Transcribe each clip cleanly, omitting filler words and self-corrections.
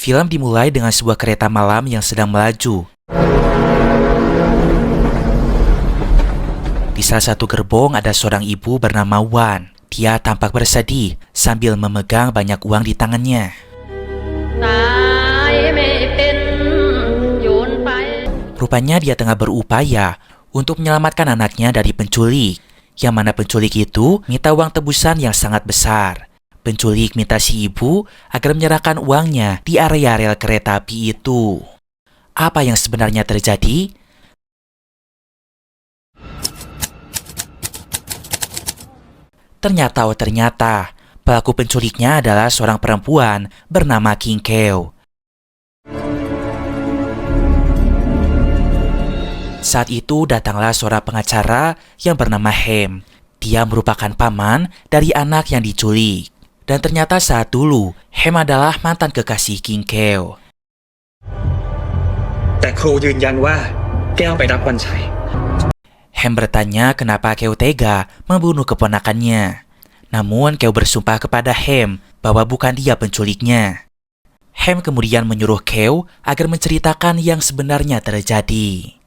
Film dimulai dengan sebuah kereta malam yang sedang melaju. Di salah satu gerbong ada seorang ibu bernama Wan. Dia tampak bersedih sambil memegang banyak uang di tangannya. Rupanya dia tengah berupaya untuk menyelamatkan anaknya dari penculik. Yang mana penculik itu minta uang tebusan yang sangat besar. Penculik minta si ibu agar menyerahkan uangnya di area rel kereta api itu. Apa yang sebenarnya terjadi? Ternyata pelaku penculiknya adalah seorang perempuan bernama King Keo. Saat itu datanglah seorang pengacara yang bernama Hem. Dia merupakan paman dari anak yang diculik. Dan ternyata saat dulu, Hem adalah mantan kekasih King Keo. แต่ครูยืนยันว่าแก้วไปรับวันชัย Hem bertanya kenapa Keo tega membunuh keponakannya. Namun Keo bersumpah kepada Hem bahwa bukan dia penculiknya. Hem kemudian menyuruh Keo agar menceritakan yang sebenarnya terjadi.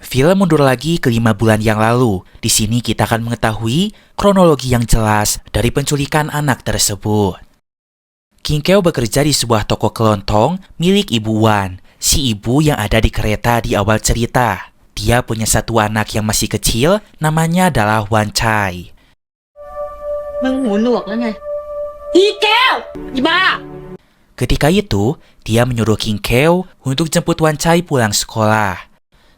Film mundur lagi ke 5 bulan yang lalu. Di sini kita akan mengetahui kronologi yang jelas dari penculikan anak tersebut. King Keo bekerja di sebuah toko kelontong milik Ibu Wan, si ibu yang ada di kereta di awal cerita. Dia punya satu anak yang masih kecil, namanya adalah Wan Chai. มึงหูหนวกแล้วไงอีแก้วอีบ้า Ketika itu, dia menyuruh King Keo untuk jemput Wan Chai pulang sekolah.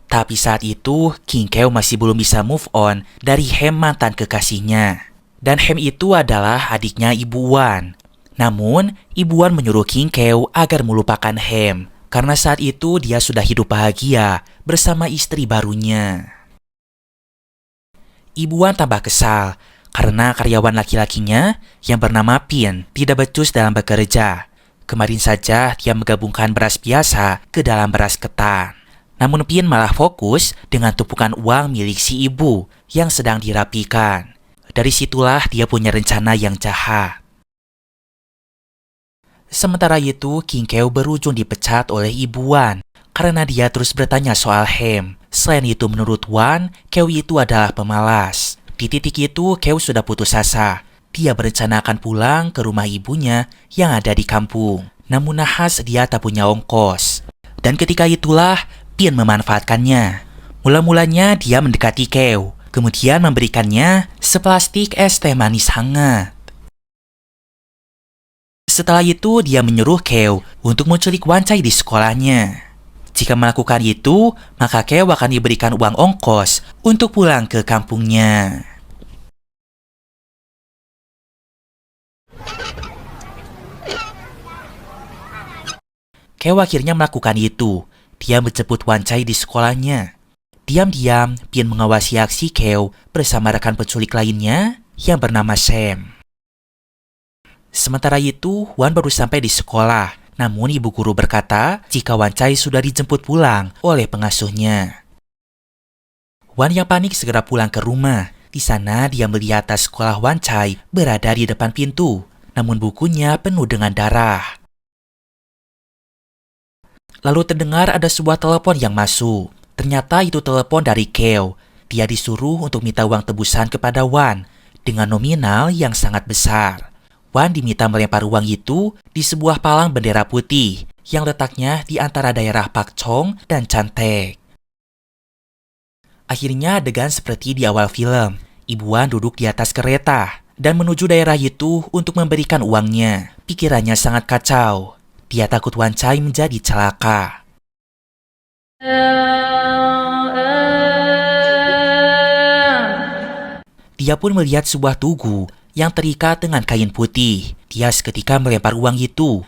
Tapi saat itu, King Keo masih belum bisa move on dari Hem mantan kekasihnya. Dan Hem itu adalah adiknya Ibu Wan. Namun, Ibu Wan menyuruh King Keo agar melupakan Hem, karena saat itu dia sudah hidup bahagia bersama istri barunya. Ibu Wan tambah kesal karena karyawan laki-lakinya yang bernama Pin tidak becus dalam bekerja. Kemarin saja dia menggabungkan beras biasa ke dalam beras ketan. Namun Pin malah fokus dengan tumpukan uang milik si ibu yang sedang dirapikan. Dari situlah dia punya rencana yang jahat. Sementara itu, King Keo berujung dipecat oleh Ibu Wan karena dia terus bertanya soal Hem. Selain itu, menurut Wan, Keo itu adalah pemalas. Di titik itu, Keo sudah putus asa. Dia berencana akan pulang ke rumah ibunya yang ada di kampung. Namun nahas dia tak punya ongkos. Dan ketika itulah, Pin memanfaatkannya. Mula-mulanya dia mendekati Keo, kemudian memberikannya seplastik es teh manis hangat. Setelah itu, dia menyuruh Keo untuk menculik Wan Chai di sekolahnya. Jika melakukan itu, maka Keo akan diberikan uang ongkos untuk pulang ke kampungnya. Keo akhirnya melakukan itu. Dia menjemput Wan Chai di sekolahnya. Diam-diam, Pin mengawasi aksi Keo bersama rekan penculik lainnya yang bernama Sam. Sementara itu, Wan baru sampai di sekolah. Namun ibu guru berkata jika Wan Chai sudah dijemput pulang oleh pengasuhnya. Wan yang panik segera pulang ke rumah. Di sana dia melihat tas sekolah Wan Chai berada di depan pintu. Namun bukunya penuh dengan darah. Lalu terdengar ada sebuah telepon yang masuk. Ternyata itu telepon dari Keo. Dia disuruh untuk minta uang tebusan kepada Wan dengan nominal yang sangat besar. Wan diminta melempar uang itu di sebuah palang bendera putih yang letaknya di antara daerah Pak Chong dan Chantek. Akhirnya adegan seperti di awal film. Ibu Wan duduk di atas kereta dan menuju daerah itu untuk memberikan uangnya. Pikirannya sangat kacau. Dia takut Wan Chai menjadi celaka. Dia pun melihat sebuah tugu yang terikat dengan kain putih. Dia seketika melempar uang itu.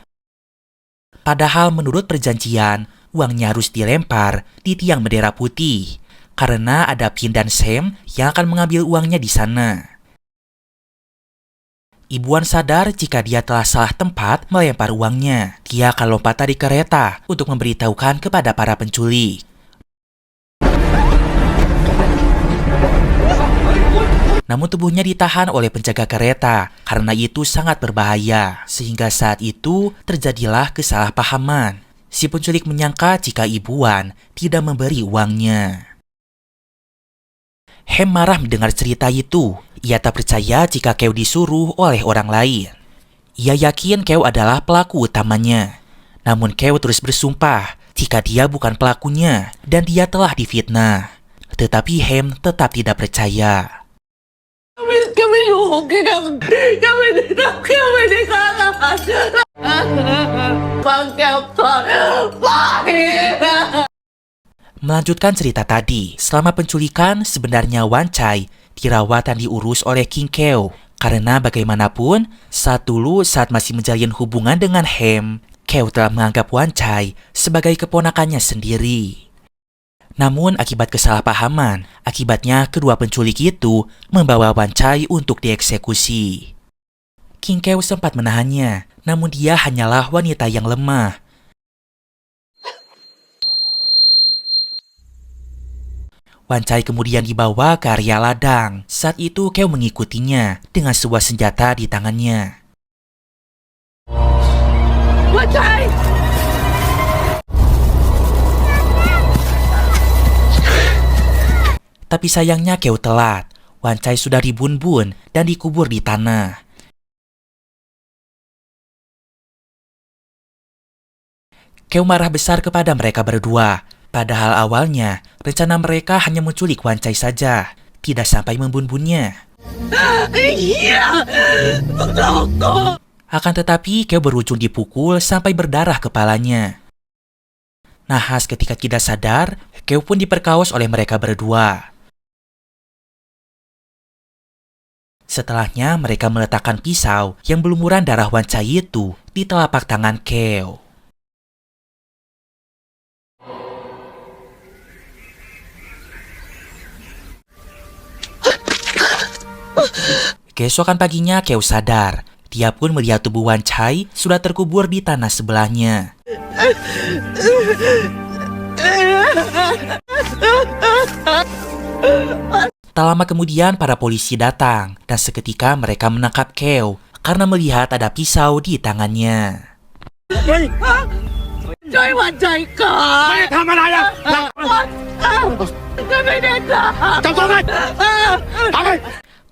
Padahal menurut perjanjian, uangnya harus dilempar di tiang bendera putih. Karena ada Pin dan Sam yang akan mengambil uangnya di sana. Ibu Wan sadar jika dia telah salah tempat melempar uangnya. Dia akan lompat dari kereta untuk memberitahukan kepada para penculik. Namun tubuhnya ditahan oleh penjaga kereta karena itu sangat berbahaya. Sehingga saat itu terjadilah kesalahpahaman. Si penculik menyangka jika Ibu Wan tidak memberi uangnya. Hem marah mendengar cerita itu. Ia tak percaya jika Keo disuruh oleh orang lain. Ia yakin Keo adalah pelaku utamanya. Namun Keo terus bersumpah jika dia bukan pelakunya dan dia telah difitnah. Tetapi Hem tetap tidak percaya. Melanjutkan cerita tadi, selama penculikan sebenarnya Wan Chai dirawat dan diurus oleh King Keo. Karena bagaimanapun, saat masih menjalin hubungan dengan Hem, Keo telah menganggap Wan Chai sebagai keponakannya sendiri. Namun akibat kesalahpahaman, akibatnya kedua penculik itu membawa Wan Chai untuk dieksekusi. King Keo sempat menahannya, namun dia hanyalah wanita yang lemah. Wan Chai kemudian dibawa ke area ladang. Saat itu Keo mengikutinya dengan sebuah senjata di tangannya. Wan Chai! Tapi sayangnya Keo telat. Wan Chai sudah dibun-bun dan dikubur di tanah. Keo marah besar kepada mereka berdua. Padahal awalnya, rencana mereka hanya menculik Wan Chai saja, tidak sampai membun-bunnya. Akan tetapi, Keo berujung dipukul sampai berdarah kepalanya. Nahas ketika tidak sadar, Keo pun diperkaos oleh mereka berdua. Setelahnya, mereka meletakkan pisau yang berlumuran darah Wan Chai itu di telapak tangan Keo. Keesokan paginya Keo sadar. Dia pun melihat tubuh Wan Chai sudah terkubur di tanah sebelahnya. Tak lama kemudian para polisi datang dan seketika mereka menangkap Keo karena melihat ada pisau di tangannya.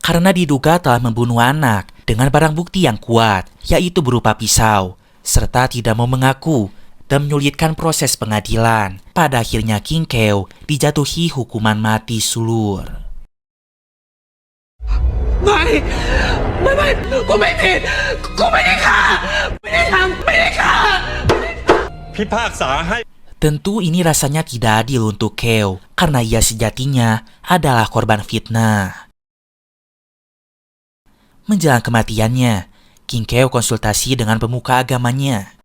Karena diduga telah membunuh anak dengan barang bukti yang kuat, yaitu berupa pisau, serta tidak mau mengaku dan menyulitkan proses pengadilan. Pada akhirnya King Keo dijatuhi hukuman mati sulur. Tentu ini rasanya tidak adil untuk Keo karena ia sejatinya adalah korban fitnah. Menjelang kematiannya, King Keo konsultasi dengan pemuka agamanya.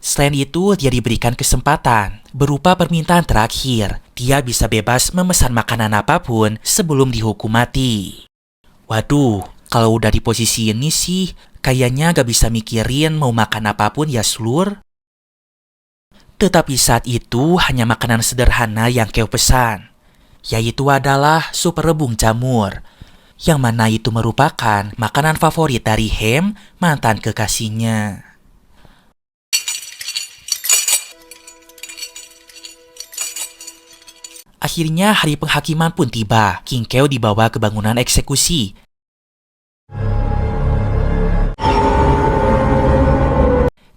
Selain itu, dia diberikan kesempatan berupa permintaan terakhir. Dia bisa bebas memesan makanan apapun sebelum dihukum mati. Waduh, kalau udah di posisi ini sih, kayaknya gak bisa mikirin mau makan apapun ya Slur. Tetapi saat itu hanya makanan sederhana yang Keo pesan, yaitu adalah sup rebung jamur, yang mana itu merupakan makanan favorit dari Hem, mantan kekasihnya. Akhirnya hari penghakiman pun tiba. King Keo dibawa ke bangunan eksekusi.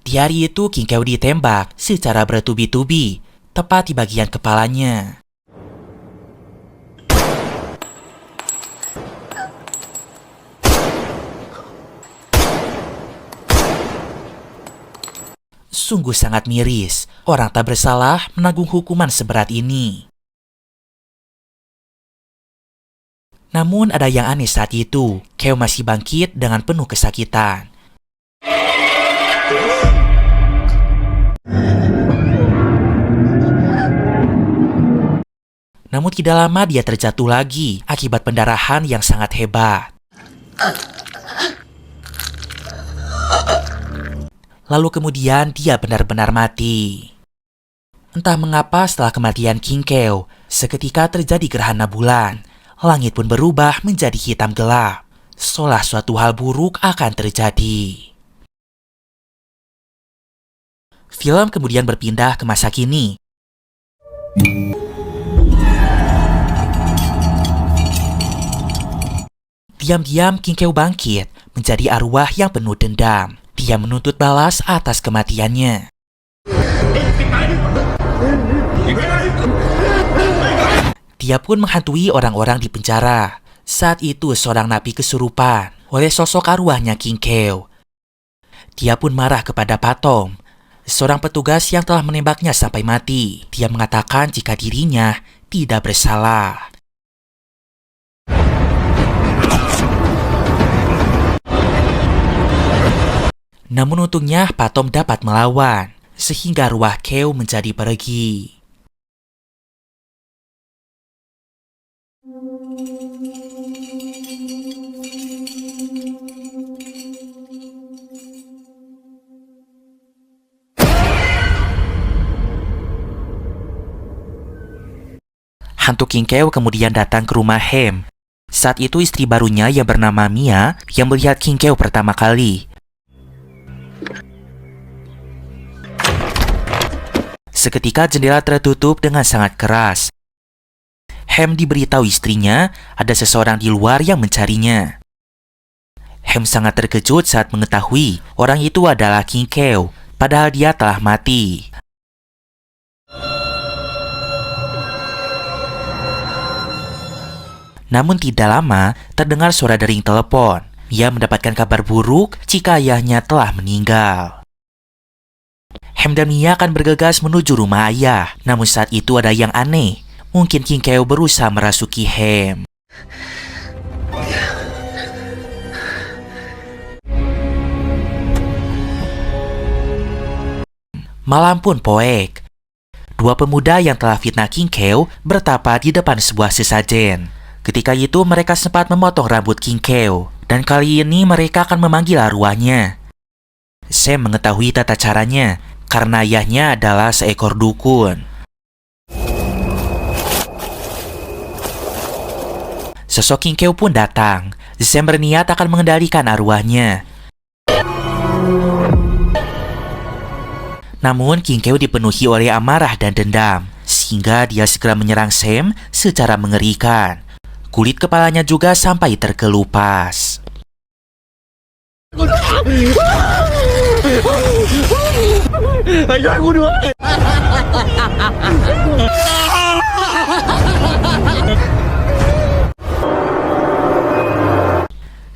Di hari itu King Keo ditembak secara bertubi-tubi, tepat di bagian kepalanya. Sungguh sangat miris, orang tak bersalah menanggung hukuman seberat ini. Namun ada yang aneh saat itu, Keo masih bangkit dengan penuh kesakitan. Namun tidak lama dia terjatuh lagi akibat pendarahan yang sangat hebat. Lalu kemudian dia benar-benar mati. Entah mengapa setelah kematian King Keo, seketika terjadi gerhana bulan. Langit pun berubah menjadi hitam gelap. Seolah suatu hal buruk akan terjadi. Film kemudian berpindah ke masa kini. Diam-diam King Keo bangkit menjadi arwah yang penuh dendam. Dia menuntut balas atas kematiannya. Dia pun menghantui orang-orang di penjara. Saat itu seorang napi kesurupan oleh sosok arwahnya King Keo. Dia pun marah kepada Patom, seorang petugas yang telah menembaknya sampai mati. Dia mengatakan jika dirinya tidak bersalah. Namun untungnya Patom dapat melawan, sehingga arwah Keo menjadi pergi. Hantu King Keo kemudian datang ke rumah Hem. Saat itu istri barunya yang bernama Mia yang melihat King Keo pertama kali. Seketika jendela tertutup dengan sangat keras. Hem diberitahu istrinya ada seseorang di luar yang mencarinya. Hem sangat terkejut saat mengetahui orang itu adalah King Keo, padahal dia telah mati. Namun tidak lama, terdengar suara dering telepon. Dia mendapatkan kabar buruk jika ayahnya telah meninggal. Hem dan Mia akan bergegas menuju rumah ayah. Namun saat itu ada yang aneh. Mungkin King Keo berusaha merasuki Hem. Malam pun poek. Dua pemuda yang telah fitnah King Keo bertapa di depan sebuah sesajen. Ketika itu mereka sempat memotong rambut King Keo, dan kali ini mereka akan memanggil arwahnya. Sam mengetahui tata caranya, karena ayahnya adalah seekor dukun. Sosok King Keo pun datang. Sam berniat akan mengendalikan arwahnya. Namun King Keo dipenuhi oleh amarah dan dendam, sehingga dia segera menyerang Sam secara mengerikan. Kulit kepalanya juga sampai terkelupas.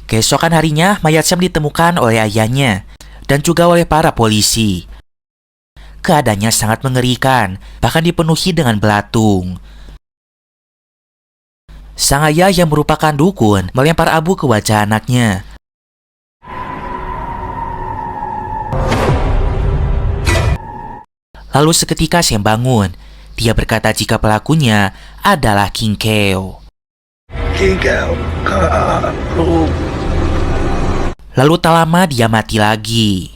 Keesokan harinya, mayat Sam ditemukan oleh ayahnya dan juga oleh para polisi. Keadaannya sangat mengerikan, bahkan dipenuhi dengan belatung. Sang ayah yang merupakan dukun melempar abu ke wajah anaknya. Lalu seketika Sam bangun. Dia berkata jika pelakunya adalah King Keo. Lalu tak lama dia mati lagi.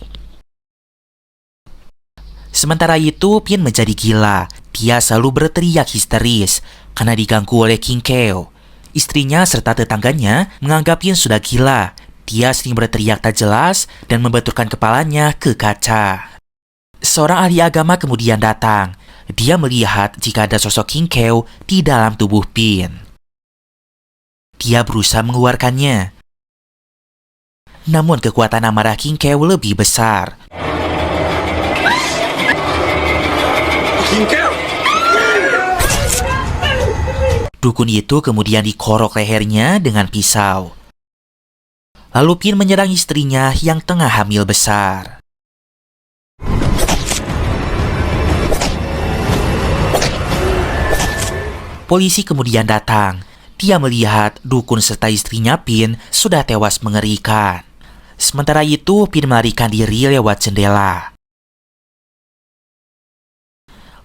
Sementara itu, Pin menjadi gila. Dia selalu berteriak histeris karena diganggu oleh King Keo. Istrinya serta tetangganya menganggap Pin sudah gila. Dia sering berteriak tak jelas dan membenturkan kepalanya ke kaca. Seorang ahli agama kemudian datang. Dia melihat jika ada sosok King Keo di dalam tubuh Pin. Dia berusaha mengeluarkannya. Namun kekuatan amarah King Keo lebih besar. King Keo! Dukun itu kemudian dikorok lehernya dengan pisau. Lalu Pin menyerang istrinya yang tengah hamil besar. Polisi kemudian datang. Dia melihat dukun serta istrinya Pin sudah tewas mengerikan. Sementara itu, Pin melarikan diri lewat jendela.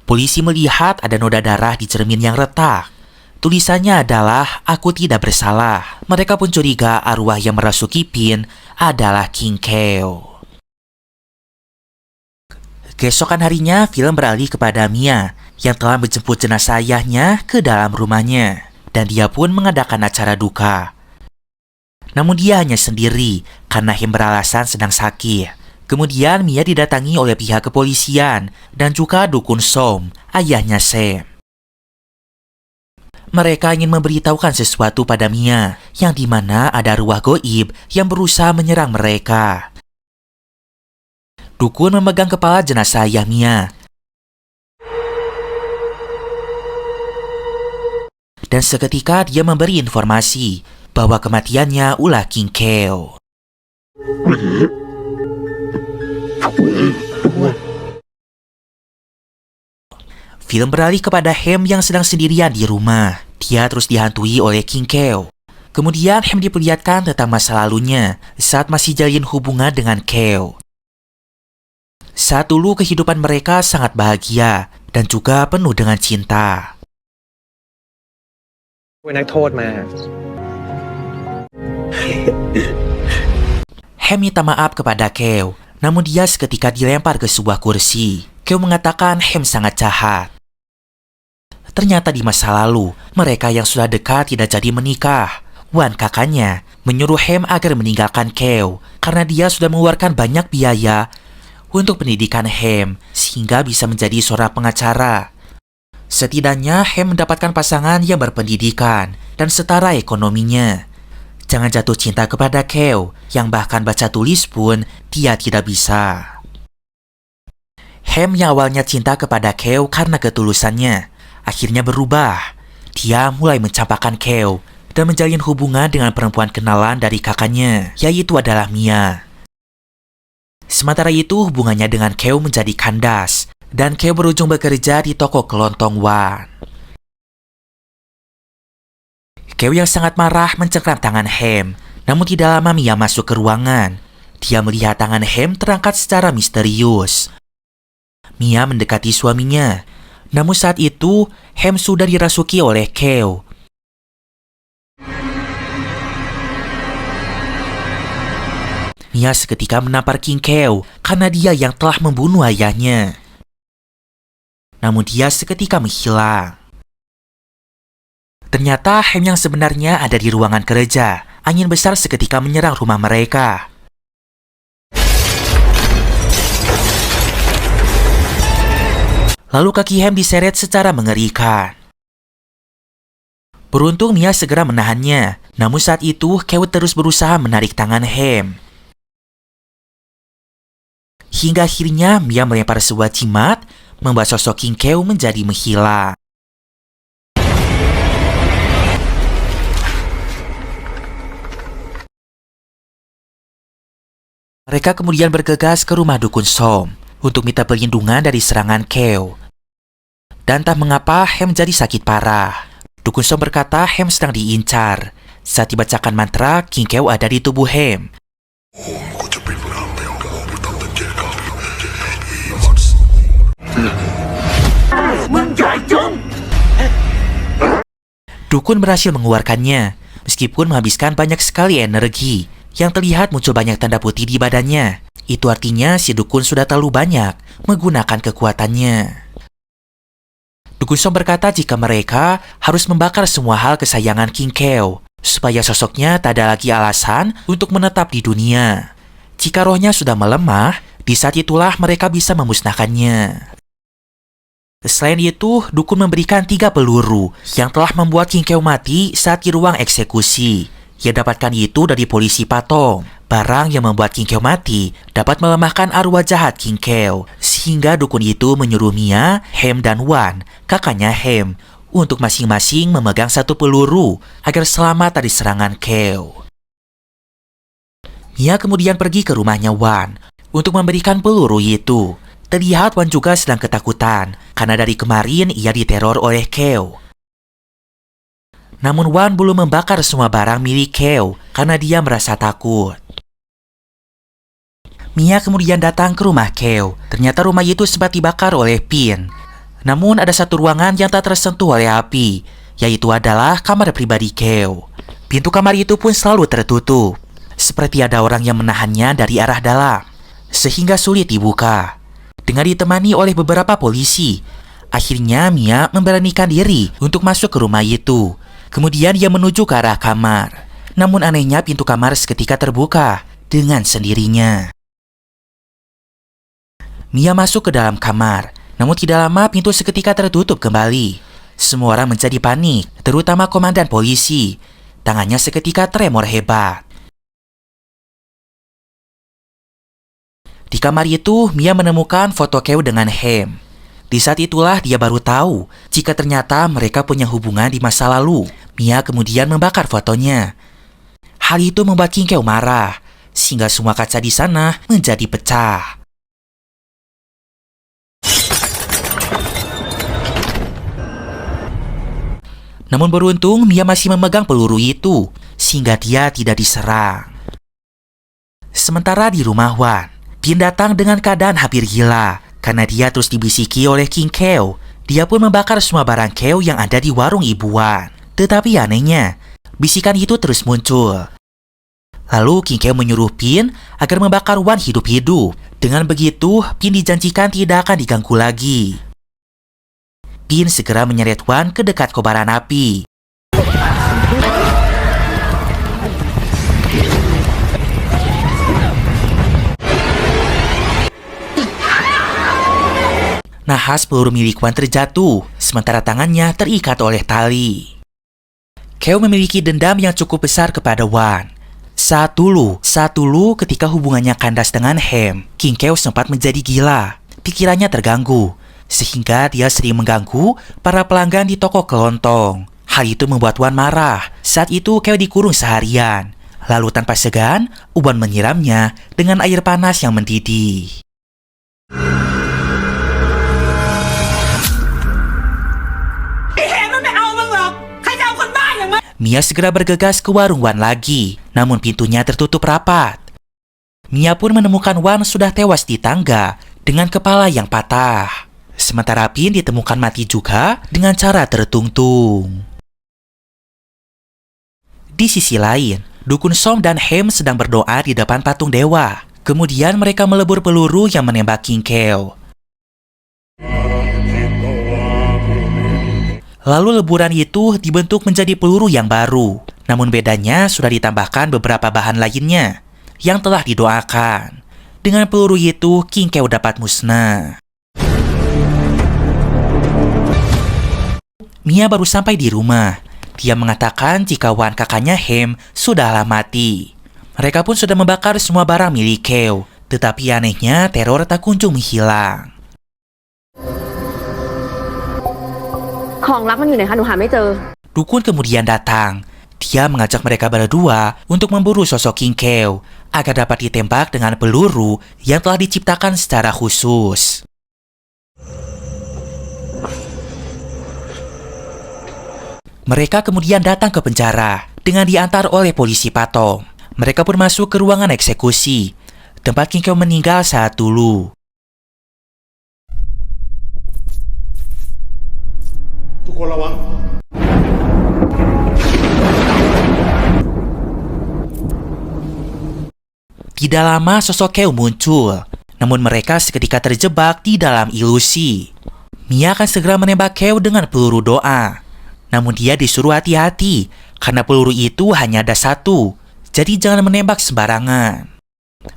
Polisi melihat ada noda darah di cermin yang retak. Tulisannya adalah, "Aku tidak bersalah." Mereka pun curiga arwah yang merasuki Pin adalah King Keo. Keesokan harinya, film beralih kepada Mia yang telah menjemput jenazah ayahnya ke dalam rumahnya. Dan dia pun mengadakan acara duka. Namun dia hanya sendiri karena Hem beralasan sedang sakit. Kemudian Mia didatangi oleh pihak kepolisian dan juga dukun Som, ayahnya Sam. Mereka ingin memberitahukan sesuatu pada Mia, yang dimana ada ruah goib yang berusaha menyerang mereka. Dukun memegang kepala jenazah ayah Mia. Dan seketika dia memberi informasi bahwa kematiannya ulah King Keo. Film beralih kepada Hem yang sedang sendirian di rumah. Dia terus dihantui oleh King Keo. Kemudian Hem diperlihatkan tentang masa lalunya saat masih jalin hubungan dengan Keo. Saat dulu kehidupan mereka sangat bahagia dan juga penuh dengan cinta. เป็นนักโทษมา Hem minta maaf kepada Keo, namun dia seketika dilempar ke sebuah kursi. Keo mengatakan Hem sangat jahat. Ternyata di masa lalu, mereka yang sudah dekat tidak jadi menikah. Wan, kakaknya, menyuruh Hem agar meninggalkan Keo karena dia sudah mengeluarkan banyak biaya untuk pendidikan Hem sehingga bisa menjadi seorang pengacara. Setidaknya Hem mendapatkan pasangan yang berpendidikan dan setara ekonominya. Jangan jatuh cinta kepada Keo yang bahkan baca tulis pun dia tidak bisa. Hem yang awalnya cinta kepada Keo karena ketulusannya akhirnya berubah. Dia mulai mencampakkan Keo dan menjalin hubungan dengan perempuan kenalan dari kakaknya, yaitu adalah Mia. Sementara itu hubungannya dengan Keo menjadi kandas dan Keo berujung bekerja di toko kelontong Wan. Keo yang sangat marah mencengkram tangan Hem, namun tidak lama Mia masuk ke ruangan. Dia melihat tangan Hem terangkat secara misterius. Mia mendekati suaminya, namun saat itu Hem sudah dirasuki oleh Keo. Mia seketika menampar King Keo karena dia yang telah membunuh ayahnya. Namun dia seketika menghilang. Ternyata Hem yang sebenarnya ada di ruangan kerja. Angin besar seketika menyerang rumah mereka. Lalu kaki Hem diseret secara mengerikan. Beruntung Mia segera menahannya. Namun saat itu Keo terus berusaha menarik tangan Hem. Hingga akhirnya Mia melempar sebuah jimat, membuat sosok King Keo menjadi menghilang. Mereka kemudian bergegas ke rumah dukun Som untuk minta perlindungan dari serangan Keo. Dan tak mengapa Hem jadi sakit parah. Dukun Som berkata Hem sedang diincar. Saat dibacakan mantra, King Keo ada di tubuh Hem. Dukun berhasil mengeluarkannya, meskipun menghabiskan banyak sekali energi. Yang terlihat muncul banyak tanda putih di badannya. Itu artinya si dukun sudah terlalu banyak menggunakan kekuatannya. Dukun Som berkata jika mereka harus membakar semua hal kesayangan King Keo, supaya sosoknya tak ada lagi alasan untuk menetap di dunia. Jika rohnya sudah melemah, di saat itulah mereka bisa memusnahkannya. Selain itu, dukun memberikan 3 peluru yang telah membuat King Keo mati saat di ruang eksekusi. Ia dapatkan itu dari polisi Patong. Barang yang membuat King Keo mati dapat melemahkan arwah jahat King Keo. Sehingga dukun itu menyuruh Mia, Hem, dan Wan, kakaknya Hem, untuk masing-masing memegang 1 peluru agar selamat dari serangan Keo. Mia kemudian pergi ke rumahnya Wan untuk memberikan peluru itu. Terlihat Wan juga sedang ketakutan karena dari kemarin ia diteror oleh Keo. Namun Wan belum membakar semua barang milik Keo karena dia merasa takut. Mia kemudian datang ke rumah Keo. Ternyata rumah itu sempat dibakar oleh Pin. Namun ada satu ruangan yang tak tersentuh oleh api, yaitu adalah kamar pribadi Keo. Pintu kamar itu pun selalu tertutup, seperti ada orang yang menahannya dari arah dalam, sehingga sulit dibuka. dengan ditemani oleh beberapa polisi. Akhirnya Mia memberanikan diri untuk masuk ke rumah itu. Kemudian dia menuju ke arah kamar. Namun anehnya pintu kamar seketika terbuka dengan sendirinya. Mia masuk ke dalam kamar. Namun tidak lama pintu seketika tertutup kembali. Semua orang menjadi panik, terutama komandan polisi. Tangannya seketika tremor hebat. Di kamar itu, Mia menemukan foto Keo dengan Hem. Di saat itulah dia baru tahu jika ternyata mereka punya hubungan di masa lalu. Mia kemudian membakar fotonya. Hal itu membuat King Keo marah, sehingga semua kaca di sana menjadi pecah. Namun beruntung Mia masih memegang peluru itu, sehingga dia tidak diserang. Sementara di rumah Wan, Bin datang dengan keadaan hampir gila, karena dia terus dibisiki oleh King Keo. Dia pun membakar semua barang Keo yang ada di warung Ibu Wan. Tetapi anehnya, bisikan itu terus muncul. Lalu King Keo menyuruh Bin agar membakar Wan hidup-hidup. Dengan begitu, Bin dijanjikan tidak akan diganggu lagi. Bin segera menyeret Wan ke dekat kobaran api. Nahas peluru milik Wan terjatuh, sementara tangannya terikat oleh tali. Keo memiliki dendam yang cukup besar kepada Wan. Saat dulu ketika hubungannya kandas dengan Hem, King Keo sempat menjadi gila. Pikirannya terganggu, sehingga dia sering mengganggu para pelanggan di toko kelontong. Hal itu membuat Wan marah. Saat itu Keo dikurung seharian. Lalu tanpa segan, Wan menyiramnya dengan air panas yang mendidih. Mia segera bergegas ke warung Wan lagi, namun pintunya tertutup rapat. Mia pun menemukan Wan sudah tewas di tangga dengan kepala yang patah. Sementara Bin ditemukan mati juga dengan cara tertungtung. Di sisi lain, Dukun Som dan Hem sedang berdoa di depan patung dewa. Kemudian mereka melebur peluru yang menembak King Keo. Lalu leburan itu dibentuk menjadi peluru yang baru. Namun bedanya sudah ditambahkan beberapa bahan lainnya yang telah didoakan. Dengan peluru itu, King Keo dapat musnah. Mia baru sampai di rumah. Dia mengatakan jika Wan kakaknya Hem sudahlah mati. Mereka pun sudah membakar semua barang milik Keo. Tetapi anehnya teror tak kunjung menghilang. ของลับมันอยู่ไหนคะหนูหาไม่เจอ Dukun kemudian datang. Dia mengajak mereka berdua untuk memburu sosok King Keo agar dapat ditembak dengan peluru yang telah diciptakan secara khusus. Mereka kemudian datang ke penjara dengan diantar oleh polisi patom. Mereka pun masuk ke ruangan eksekusi, tempat King Keo meninggal saat dulu. Tidak lama sosok Keo muncul, namun mereka seketika terjebak di dalam ilusi. Mia akan segera menembak Keo dengan peluru doa. Namun dia disuruh hati-hati, karena peluru itu hanya ada satu, jadi jangan menembak sembarangan.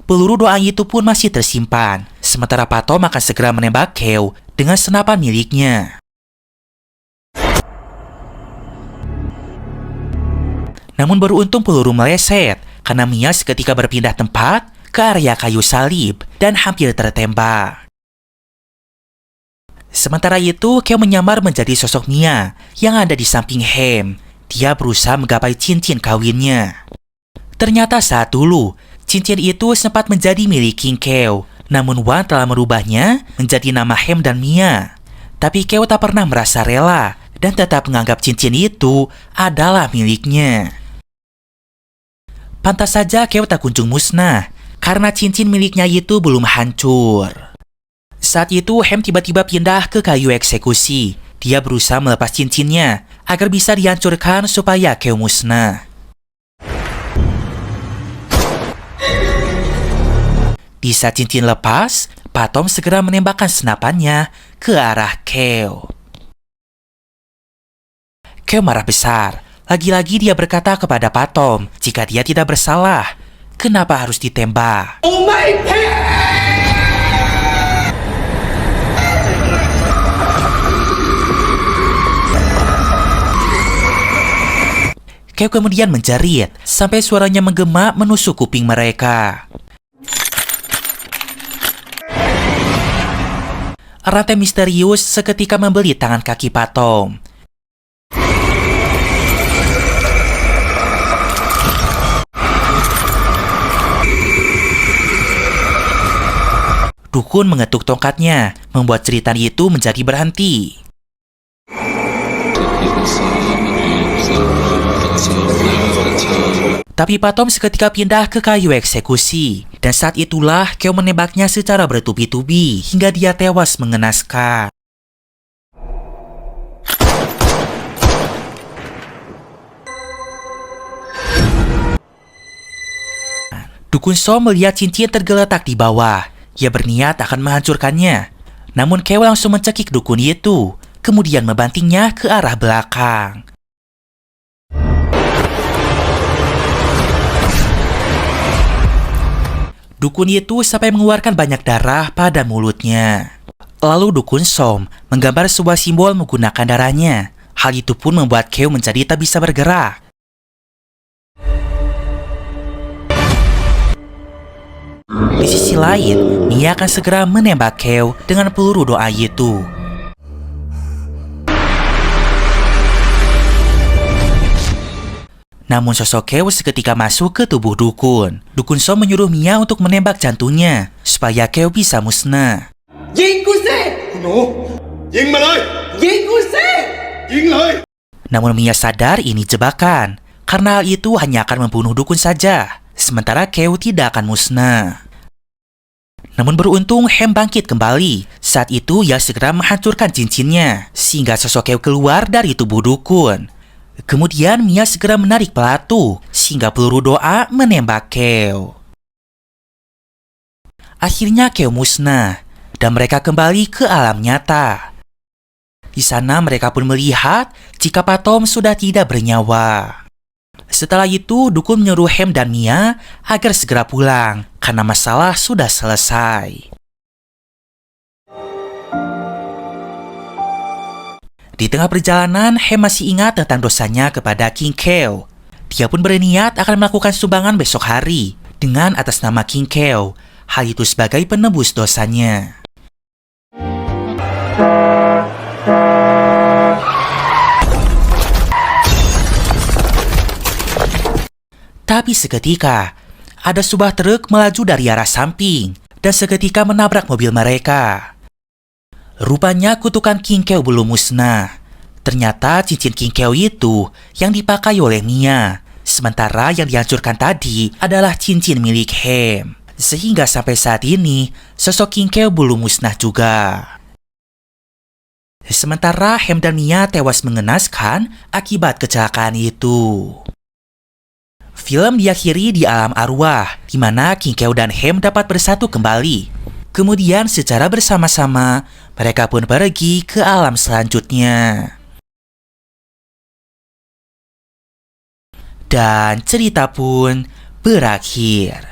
Peluru doa itu pun masih tersimpan, sementara Patom akan segera menembak Keo dengan senapan miliknya. Namun beruntung peluru meleset, karena Mia seketika berpindah tempat ke area kayu salib dan hampir tertembak. Sementara itu, Keo menyamar menjadi sosok Mia yang ada di samping Hem. Dia berusaha menggapai cincin kawinnya. Ternyata saat dulu, cincin itu sempat menjadi milik King Keo. Namun Wan telah merubahnya menjadi nama Hem dan Mia. Tapi Keo tak pernah merasa rela dan tetap menganggap cincin itu adalah miliknya. Pantas saja Keo tak kunjung musnah, karena cincin miliknya itu belum hancur. Saat itu Hem tiba-tiba pindah ke kayu eksekusi. Dia berusaha melepas cincinnya agar bisa dihancurkan supaya Keo musnah. Di saat cincin lepas, Pak Tom segera menembakkan senapannya ke arah Kale. Kale marah besar. Lagi-lagi dia berkata kepada Pak Tom jika dia tidak bersalah. Kenapa harus ditembak? Oh my God! Kale kemudian menjerit sampai suaranya menggema menusuk kuping mereka. Rantai misterius seketika membelit tangan kaki Pak Tom. Dukun mengetuk tongkatnya, membuat cerita itu menjadi berhenti. Tapi Pak Tom seketika pindah ke kayu eksekusi, dan saat itulah Kale menembaknya secara bertubi-tubi hingga dia tewas mengenaskan. Dukun So melihat cincin tergeletak di bawah. Ia berniat akan menghancurkannya. Namun Kale langsung mencekik dukun itu, kemudian membantingnya ke arah belakang. Dukun itu sampai mengeluarkan banyak darah pada mulutnya. Lalu Dukun Som menggambar sebuah simbol menggunakan darahnya. Hal itu pun membuat Kale menjadi tak bisa bergerak. Di sisi lain, Mia akan segera menembak Kale dengan peluru doa itu. Namun sosok Kale seketika masuk ke tubuh Dukun. Dukun So menyuruh Mia untuk menembak jantungnya supaya Kale bisa musnah. ยิงกูสิ คุณหนูยิงมาเลย ยิงกูสิ ยิงเลย Namun Mia sadar ini jebakan, karena hal itu hanya akan membunuh Dukun saja, sementara Kale tidak akan musnah. Namun beruntung Hem bangkit kembali. Saat itu ia segera menghancurkan cincinnya, sehingga sosok Kale keluar dari tubuh Dukun. Kemudian Mia segera menarik pelatu, sehingga peluru doa menembak Kale. Akhirnya Kale musnah, dan mereka kembali ke alam nyata. Di sana mereka pun melihat jika Pak Tom sudah tidak bernyawa. Setelah itu, Dukun menyuruh Hem dan Mia agar segera pulang, karena masalah sudah selesai. Di tengah perjalanan, Hem masih ingat tentang dosanya kepada King Kale. Dia pun berniat akan melakukan sumbangan besok hari dengan atas nama King Kale. Hal itu sebagai penebus dosanya. Tapi seketika, ada sebuah truk melaju dari arah samping dan seketika menabrak mobil mereka. Rupanya kutukan King Kale belum musnah. Ternyata cincin King Kale itu yang dipakai oleh Mia, sementara yang dihancurkan tadi adalah cincin milik Hem. Sehingga sampai saat ini, sosok King Kale belum musnah juga. Sementara Hem dan Mia tewas mengenaskan akibat kecelakaan itu. Film diakhiri di alam arwah, di mana King Kale dan Hem dapat bersatu kembali. Kemudian secara bersama-sama, mereka pun pergi ke alam selanjutnya. Dan cerita pun berakhir.